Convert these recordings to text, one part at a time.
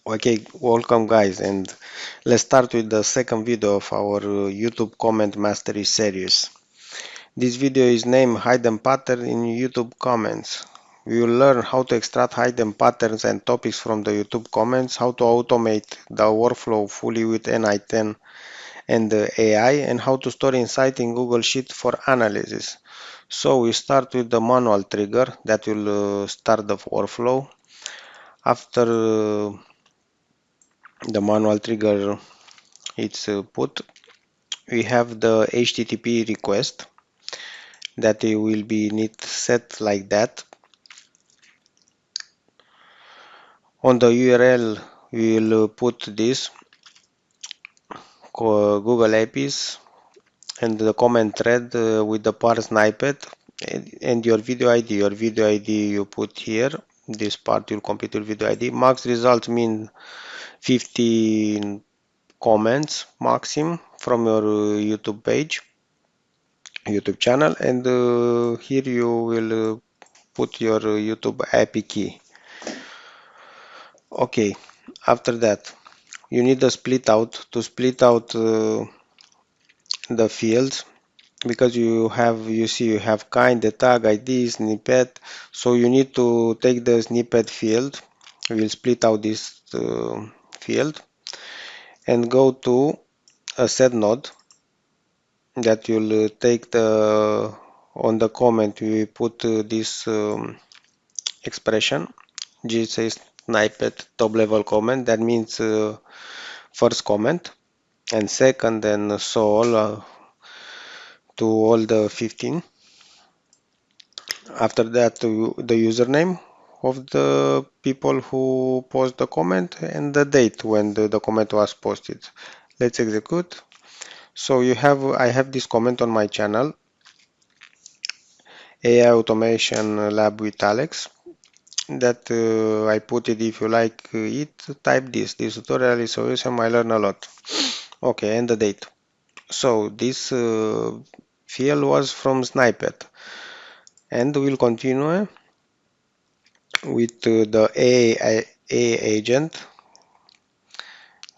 Okay, welcome guys, and let's start with the second video of our YouTube comment mastery series. This video is named Hidden Pattern in YouTube Comments. We will learn how to extract hidden patterns and topics from the YouTube comments, how to automate the workflow fully with n8n and the AI, and how to store insight in Google Sheet for analysis. So we start with the manual trigger that will start the workflow. After the manual trigger it's put, we have the HTTP request that it will be need set like that. On the URL we will put this Google APIs and the comment thread with the part snippet and your video ID. Your video ID you put here. This part will complete your video ID. Max results mean 15 comments maximum from your YouTube page, YouTube channel, and here you will put your YouTube API key. Okay, after that you need a split out to split out the fields, because you see you have kind, the tag, ID, snippet, so you need to take the snippet field. We'll split out this field and go to a set node that you'll take the on the comment we put this expression GSA snippet top level comment. That means first comment and second and so on to all the 15. After that the username of the people who post the comment and the date when the comment was posted. Let's execute. So I have this comment on my channel, AI Automation Lab with Alex, that I put it. If you like it, type this tutorial is awesome, I learn a lot. Okay, and the date. So this field was from snippet, and we'll continue with the AI agent.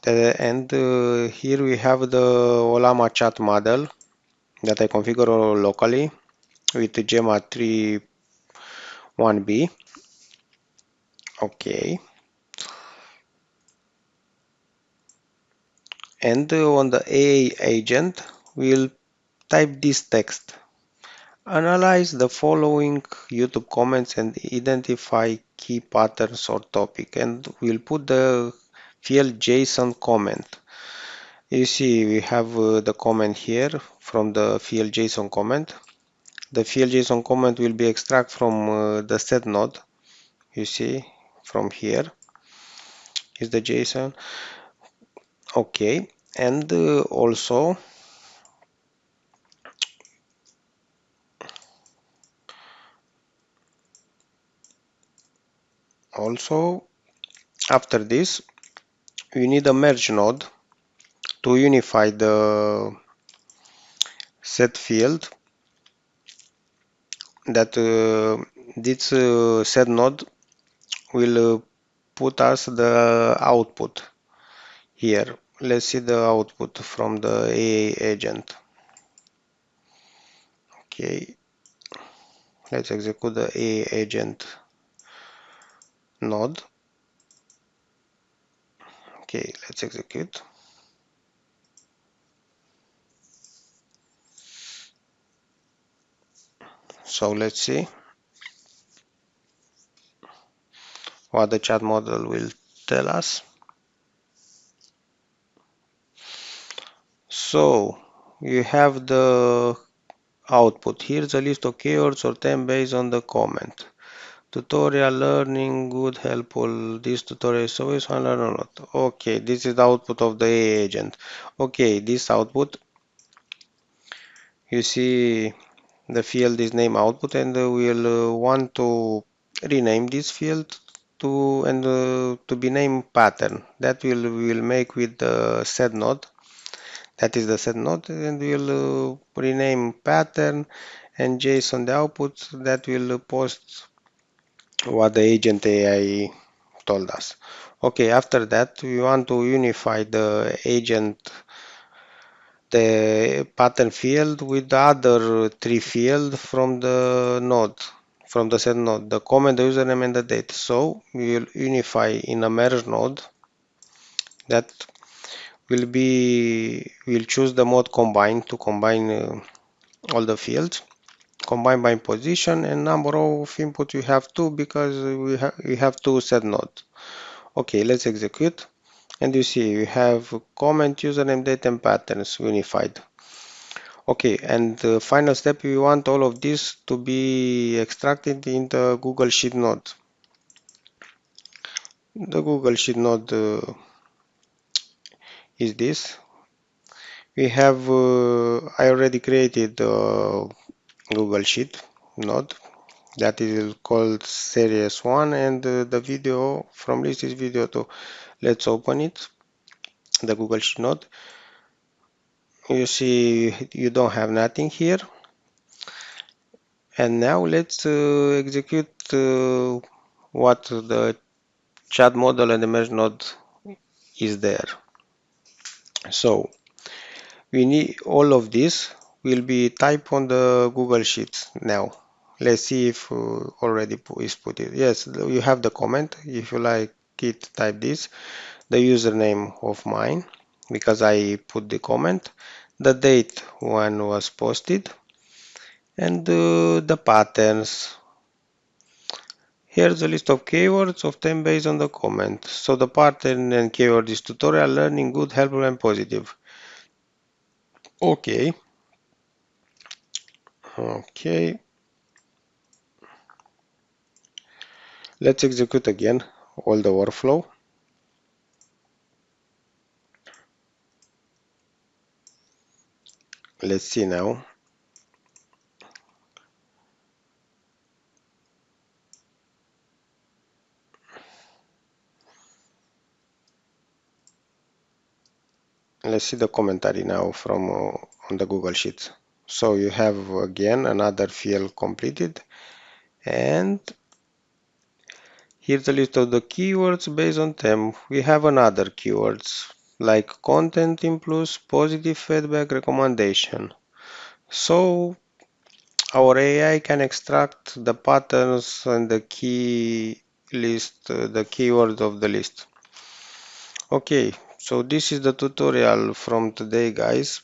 And here we have the Ollama chat model that I configure locally with Gemma3 1B. Okay. And on the AI agent, we'll type this text. Analyze the following YouTube comments and identify key patterns or topic. And we'll put the field JSON comment. You see, we have the comment here from the field JSON comment. The field JSON comment will be extract from the set node. You see, from here is the JSON. Okay, and also after this we need a merge node to unify the set field. That this set node will put us the output here. Let's see the output from the AI agent. Okay, let's execute the AI agent node. Okay, let's execute. So let's see what the chat model will tell us. So you have the output. Here's a list of keywords or terms based on the comment. Tutorial learning, good, helpful. This tutorial is always one learn or not. Okay, this is the output of the AI agent. Okay, this output, you see the field is name output, and we'll want to rename this field to be named pattern. That we'll make with the set node. That is the set node, and we'll rename pattern and JSON the output that will post what the agent AI told us. Okay, after that we want to unify the agent, the pattern field with the other three fields from the node, from the set node, the comment, the username, and the date. So we will unify in a merge node that we'll choose the mode combine to combine all the fields, combine by position, and number of input you have two because we have two set nodes. Okay, let's execute. And you see we have comment, username, date, and patterns unified. Okay, and the final step, we want all of this to be extracted in the Google Sheet node. The Google Sheet node is this. We have I already created the Google Sheet node that is called series 1, and the video from this is video 2. Let's open it, the Google Sheet node. You see you don't have nothing here. And now let's execute what the chat model and the merge node is there. So we need all of this will be typed on the Google Sheets now. Let's see if already is put it. Yes, you have the comment. If you like it, type this. The username of mine, because I put the comment. The date when was posted. And the patterns. Here's a list of keywords obtained based on the comment. So the pattern and keyword is tutorial, learning, good, helpful, and positive. Okay. Okay. Let's execute again all the workflow. Let's see now. Let's see the commentary now from on the Google Sheets. So you have again another field completed, and here's a list of the keywords based on them. We have another keywords like content in plus, positive feedback, recommendation. So our AI can extract the patterns and the key list, the keywords of the list. Okay, so this is the tutorial from today, guys.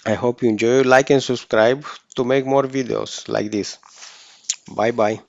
I hope you enjoy. Like and subscribe to make more videos like this. Bye bye.